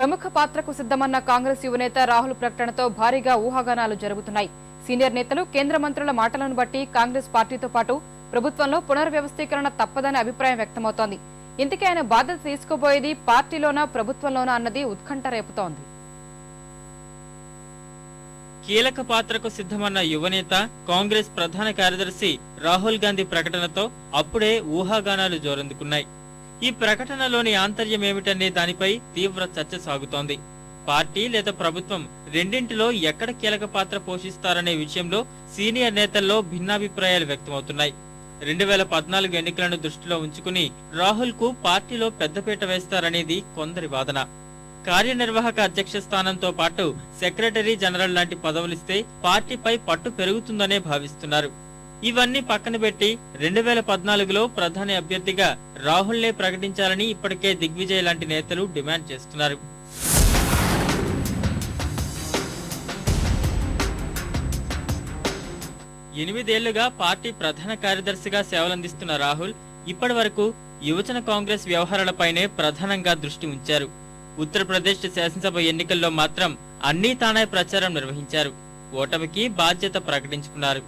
ప్రముఖ పాత్రకు సిద్ధమన్న కాంగ్రెస్ యువనేత రాహుల్ ప్రకటనతో భారీగా ఊహాగానాలు జరుగుతున్నాయి. సీనియర్ నేతలు, కేంద్ర మంత్రుల మాటలను బట్టి కాంగ్రెస్ పార్టీతో పాటు ప్రభుత్వంలో పునర్వ్యవస్థీకరణ తప్పదనే అభిప్రాయం వ్యక్తమవుతోంది. ఇంతకీ ఆయన బాధ్యత తీసుకోబోయేది పార్టీలోనా, ప్రభుత్వంలోనా అన్నది ఉత్కంఠ రేపుతోంది. కీలక పాత్రకు సిద్ధమన్న యువనేత, కాంగ్రెస్ ప్రధాన కార్యదర్శి రాహుల్ గాంధీ ప్రకటనతో అప్పుడే ఊహాగానాలు జోరందుకున్నాయి. ఈ ప్రకటనలోని ఆంతర్యం ఏమిటనే దానిపై తీవ్ర చర్చ సాగుతోంది. పార్టీ లేదా ప్రభుత్వం రెండింటిలో ఎక్కడ కీలక పాత్ర పోషిస్తారనే విషయంలో సీనియర్ నేతల్లో భిన్నాభిప్రాయాలు వ్యక్తమవుతున్నాయి. 2014 ఎన్నికలను దృష్టిలో ఉంచుకుని రాహుల్ కు పార్టీలో పెద్దపీట వేస్తారనేది కొందరి వాదన. కార్యనిర్వాహక అధ్యక్ష స్థానంతో పాటు సెక్రటరీ జనరల్ లాంటి పదవులిస్తే పార్టీపై పట్టు పెరుగుతుందనే భావిస్తున్నారు. ఇవన్నీ పక్కన పెట్టి 2014లో ప్రధాని అభ్యర్థిగా రాహుల్నే ప్రకటించాలని ఇప్పటికే దిగ్విజయ్ లాంటి నేతలు డిమాండ్ చేస్తున్నారు. ఎనిమిదేళ్లుగా పార్టీ ప్రధాన కార్యదర్శిగా సేవలందిస్తున్న రాహుల్ ఇప్పటి వరకు యువజన కాంగ్రెస్ వ్యవహారాలపైనే ప్రధానంగా దృష్టి ఉంచారు. ఉత్తరప్రదేశ్ శాసనసభ ఎన్నికల్లో మాత్రం అన్నీ తానే ప్రచారం నిర్వహించారు. ఓటమికి బాధ్యత ప్రకటించుకున్నారు.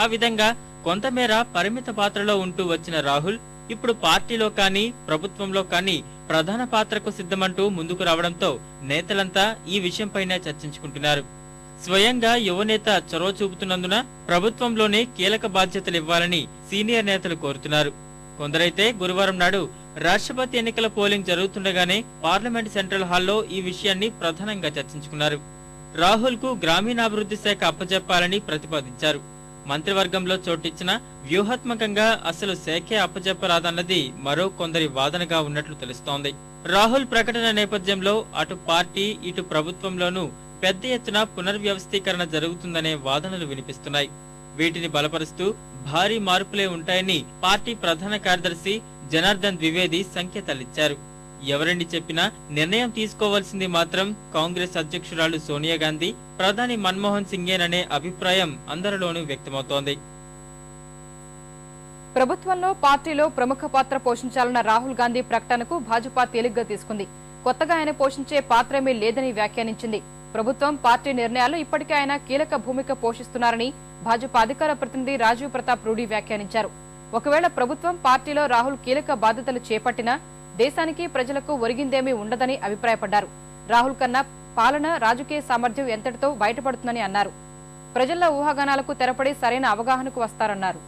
ఆ విధంగా కొంతమేర పరిమిత పాత్రలో ఉంటూ వచ్చిన రాహుల్ ఇప్పుడు పార్టీలో కానీ ప్రభుత్వంలో కానీ ప్రధాన పాత్రకు సిద్ధమంటూ ముందుకు రావడంతో నేతలంతా ఈ విషయంపైనే చర్చించుకుంటున్నారు. స్వయంగా యువనేత చొరవ చూపుతున్నందున ప్రభుత్వంలోనే కీలక బాధ్యతలు ఇవ్వాలని సీనియర్ నేతలు కోరుతున్నారు. కొందరైతే గురువారం నాడు రాష్ట్రపతి ఎన్నికల పోలింగ్ జరుగుతుండగానే పార్లమెంట్ సెంట్రల్ హాల్లో ఈ విషయాన్ని ప్రధానంగా చర్చించుకున్నారు. రాహుల్ కు గ్రామీణాభివృద్ధి శాఖ అప్పచెప్పాలని ప్రతిపాదించారు. మంత్రివర్గంలో చోటిచ్చిన వ్యూహాత్మకంగా అసలు శాఖే అప్పచెప్పరాదన్నది మరో కొందరి వాదనగా ఉన్నట్లు తెలుస్తోంది. రాహుల్ ప్రకటన నేపథ్యంలో అటు పార్టీ, ఇటు ప్రభుత్వంలోనూ పెద్ద ఎత్తున పునర్వ్యవస్థీకరణ జరుగుతుందనే వాదనలు వినిపిస్తున్నాయి. వీటిని బలపరుస్తూ భారీ మార్పులే ఉంటాయని పార్టీ ప్రధాన కార్యదర్శి జనార్దన్ ద్వివేది సంకేతాలిచ్చారు. ఎవరండి చెప్పినా నిర్ణయం తీసుకోవాల్సింది మాత్రం కాంగ్రెస్ అధ్యక్షురాలు సోనియా గాంధీ, ప్రధాని మన్మోహన్ సింగేననే అభిప్రాయం అందరిలోనూ వ్యక్తమవుతోంది. ప్రభుత్వంలో, పార్టీలో ప్రముఖ పాత్ర పోషించాలన్న రాహుల్ గాంధీ ప్రకటనకు భాజపా తేలిగ్గా తీసుకుంది. కొత్తగా ఆయన పోషించే పాత్రేమీ లేదని వ్యాఖ్యానించింది. ప్రభుత్వం, పార్టీ నిర్ణయాలు ఇప్పటికే ఆయన కీలక భూమిక పోషిస్తున్నారని భాజపా అధికార ప్రతినిధి రాజీవ్ ప్రతాప్ రూఢీ వ్యాఖ్యానించారు. ఒకవేళ ప్రభుత్వం, పార్టీలో రాహుల్ కీలక బాధ్యతలు చేపట్టినా దేశానికి, ప్రజలకు ఒరిగిందేమీ ఉండదని అభిప్రాయపడ్డారు. రాహుల్ కన్నా పాలన, రాజకీయ సామర్థ్యం ఎంతటితో బయటపడుతుందని అన్నారు. ప్రజల్లో ఊహాగానాలకు తెరపడి సరైన అవగాహనకు వస్తారన్నారు.